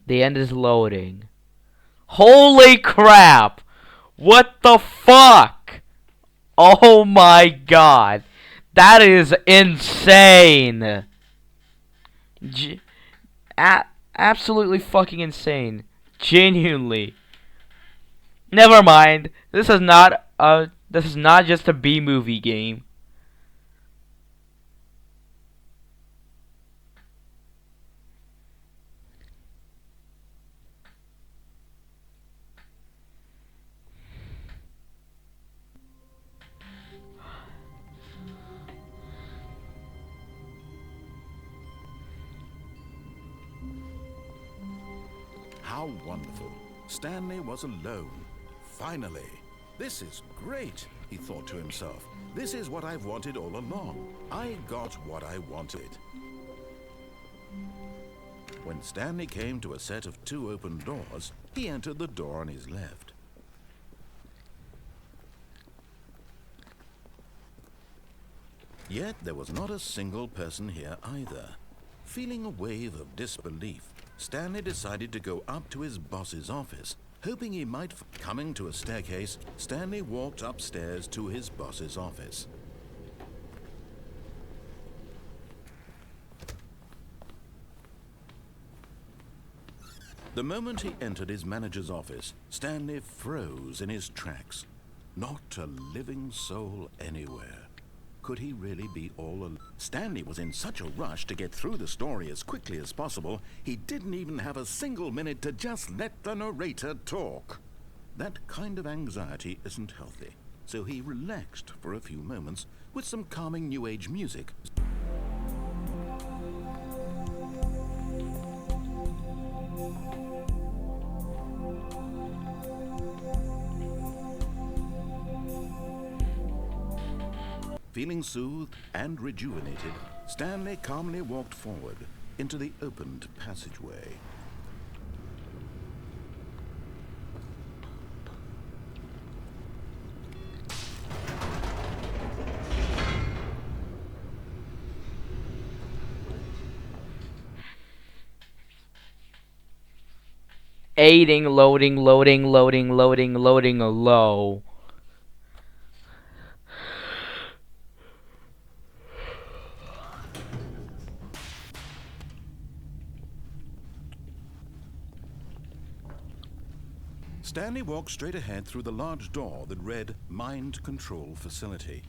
The end is loading. Holy crap! What the fuck? Oh my god. That is insane. Absolutely fucking insane. Genuinely. Never mind. This is not just a B-movie game. How wonderful. Stanley was alone. Finally. This is great, he thought to himself. This is what I've wanted all along. I got what I wanted. When Stanley came to a set of 2 open doors, he entered the door on his left. Yet there was not a single person here either. Feeling a wave of disbelief, Stanley decided to go up to his boss's office, hoping he might. Coming to a staircase, Stanley walked upstairs to his boss's office. The moment he entered his manager's office, Stanley froze in his tracks. Not a living soul anywhere. Could he really be all alone? Stanley was in such a rush to get through the story as quickly as possible, he didn't even have a single minute to just let the narrator talk. That kind of anxiety isn't healthy, so he relaxed for a few moments with some calming New Age music. Feeling soothed and rejuvenated, Stanley calmly walked forward into the opened passageway. Aiding, loading, low. Stanley walked straight ahead through the large door that read Mind Control Facility.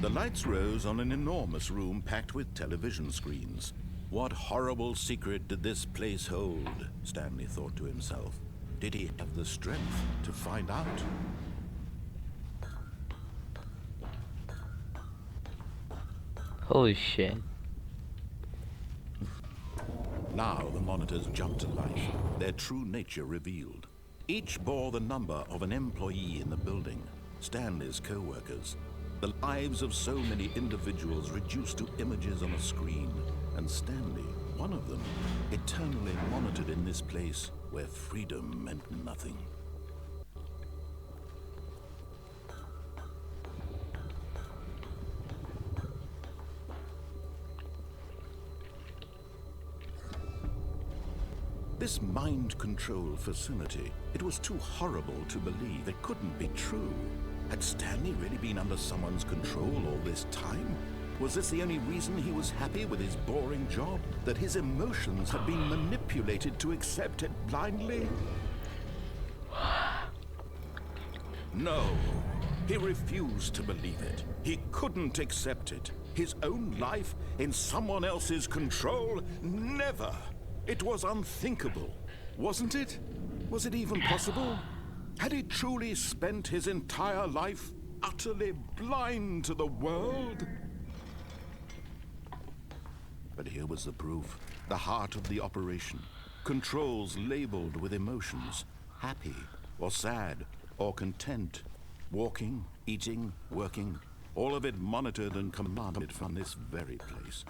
The lights rose on an enormous room packed with television screens. What horrible secret did this place hold? Stanley thought to himself. Did he have the strength to find out? Holy shit. Now the monitors jumped to life, their true nature revealed. Each bore the number of an employee in the building, Stanley's co-workers. The lives of so many individuals reduced to images on a screen, and Stanley, one of them, eternally monitored in this place where freedom meant nothing. This mind control facility, it was too horrible to believe. It couldn't be true. Had Stanley really been under someone's control all this time? Was this the only reason he was happy with his boring job? That his emotions had been manipulated to accept it blindly? No, he refused to believe it. He couldn't accept it. His own life in someone else's control? Never! It was unthinkable, wasn't it? Was it even possible? Had he truly spent his entire life utterly blind to the world? But here was the proof, the heart of the operation. Controls labeled with emotions, happy or sad or content, walking, eating, working, all of it monitored and commanded from this very place.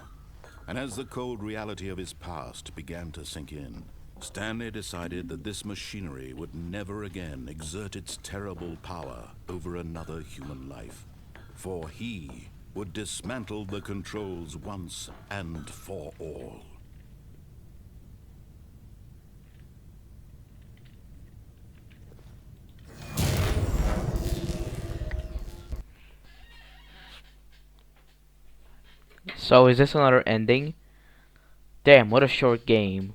And as the cold reality of his past began to sink in, Stanley decided that this machinery would never again exert its terrible power over another human life. For he would dismantle the controls once and for all. So is this another ending? Damn, what a short game.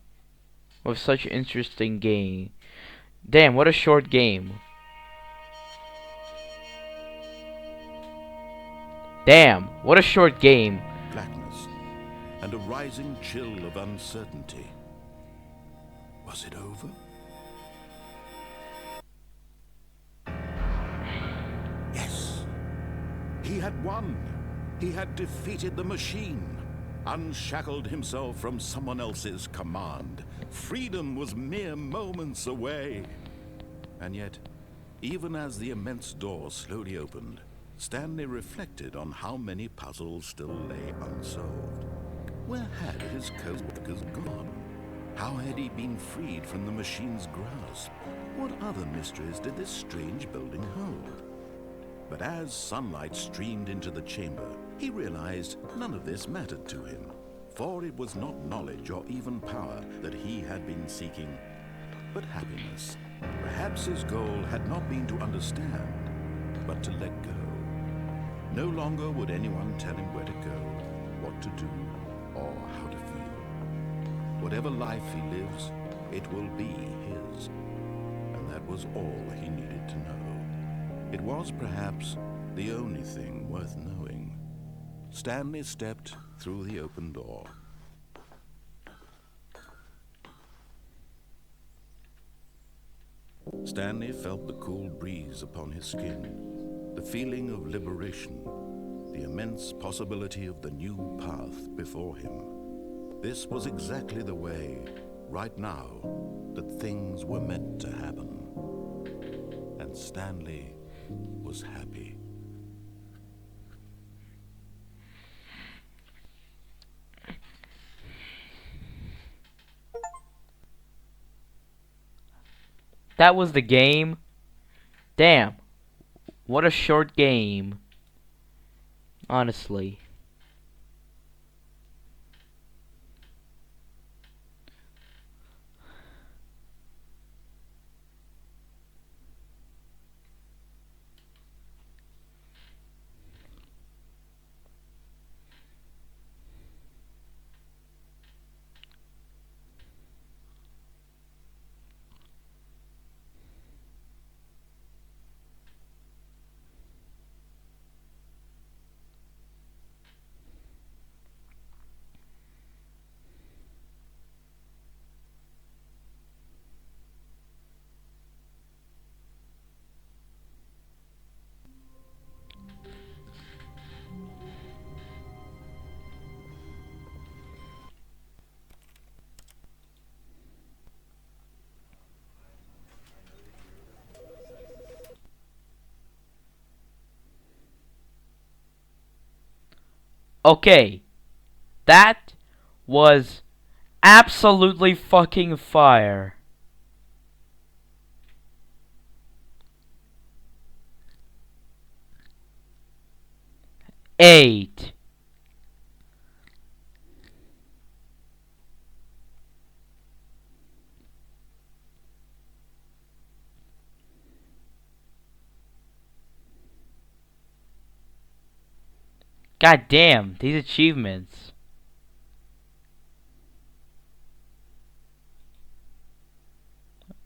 With such interesting game. Damn, what a short game. Damn, what a short game. Blackness and a rising chill of uncertainty. Was it over? Yes. He had won. He had defeated the machine, unshackled himself from someone else's command. Freedom was mere moments away. And yet, even as the immense door slowly opened, Stanley reflected on how many puzzles still lay unsolved. Where had his co-workers gone? How had he been freed from the machine's grasp? What other mysteries did this strange building hold? But as sunlight streamed into the chamber, he realized none of this mattered to him, for it was not knowledge or even power that he had been seeking, but happiness. Perhaps his goal had not been to understand, but to let go. No longer would anyone tell him where to go, what to do, or how to feel. Whatever life he lives, it will be his. And that was all he needed to know. It was perhaps the only thing worth knowing. Stanley stepped through the open door. Stanley felt the cool breeze upon his skin, the feeling of liberation, the immense possibility of the new path before him. This was exactly the way, right now, that things were meant to happen. And Stanley was happy. That was the game? Damn. What a short game. Honestly. Okay. That was absolutely fucking fire. Eight. God damn, these achievements.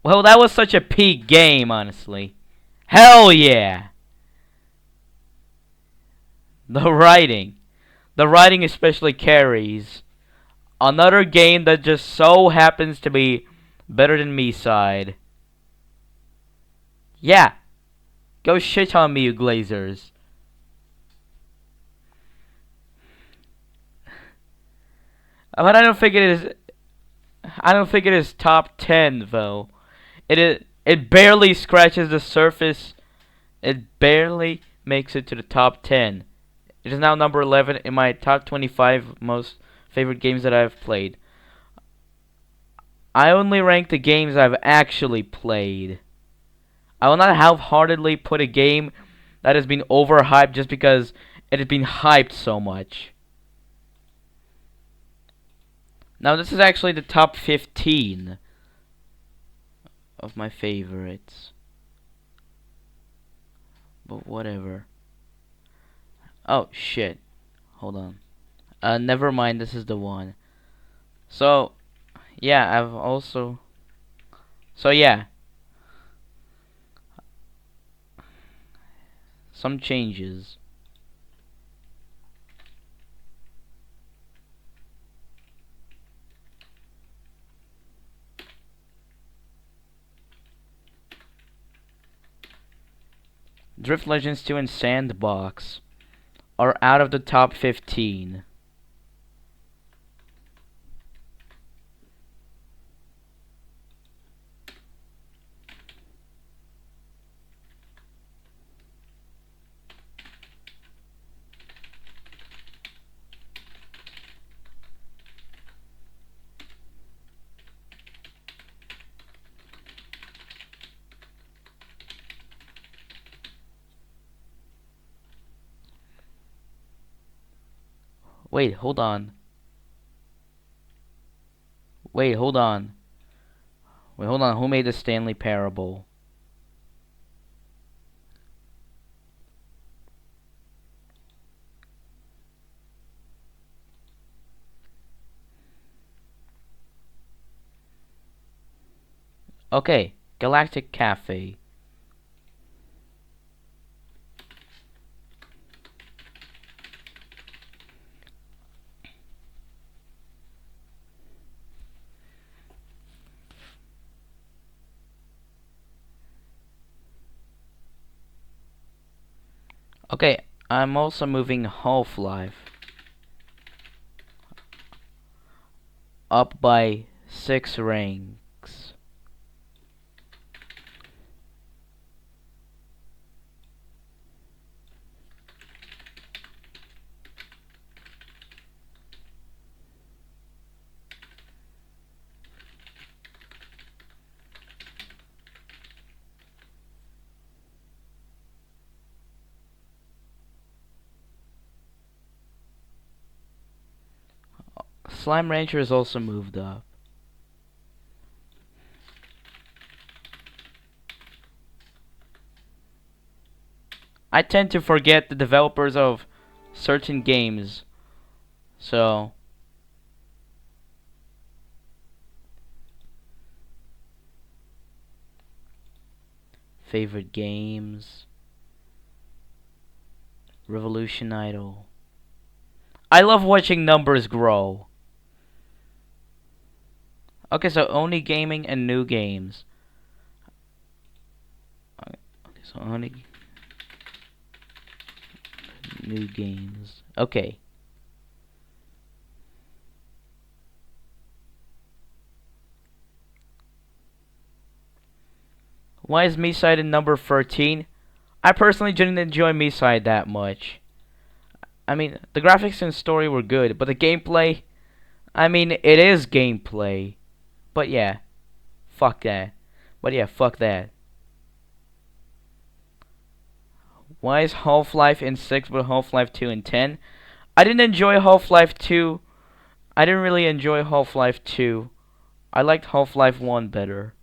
Well, that was such a peak game, honestly. Hell yeah! The writing. The writing especially carries. Another game that just so happens to be better than me side. Yeah. Go shit on me, you glazers. But I don't think it is. I don't think it is top 10 though. It barely scratches the surface. It barely makes it to the top 10. It is now number 11 in my top 25 most favorite games that I've played. I only rank the games I've actually played. I will not half-heartedly put a game that has been overhyped just because it has been hyped so much. Now this is actually the top 15 of my favorites. But whatever. Oh shit. Hold on. Never mind, this is the one. So yeah, I've also yeah. Some changes. Drift Legends 2 and Sandbox are out of the top 15. Wait, hold on. Wait, hold on. Wait, hold on. Who made the Stanley Parable? Okay, Galactic Cafe. Okay, I'm also moving Half-Life up by 6 ranks. Slime Rancher is also moved up. I tend to forget the developers of certain games, so favorite games, Revolution Idol. I love watching numbers grow. Okay, so only gaming and new games. Okay, so only new games. Okay. Why is Me-Side in number 13? I personally didn't enjoy Me-Side that much. I mean, the graphics and story were good, but the gameplay, I mean, it is gameplay. But yeah, fuck that. But yeah, fuck that. Why is Half-Life in 6 but Half-Life 2 in 10? I didn't enjoy Half-Life 2. I didn't really enjoy Half-Life 2. I liked Half-Life 1 better.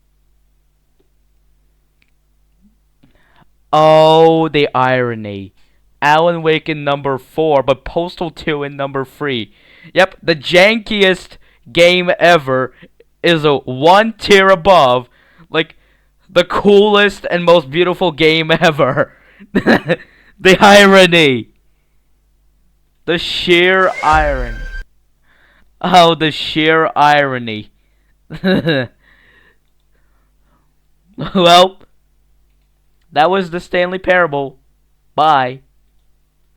Oh, the irony. Alan Wake in number 4, but Postal 2 in number 3. Yep, the jankiest game ever is a 1 tier above, like, the coolest and most beautiful game ever. The irony. The sheer irony. Oh, the sheer irony. Well, that was the Stanley Parable. Bye.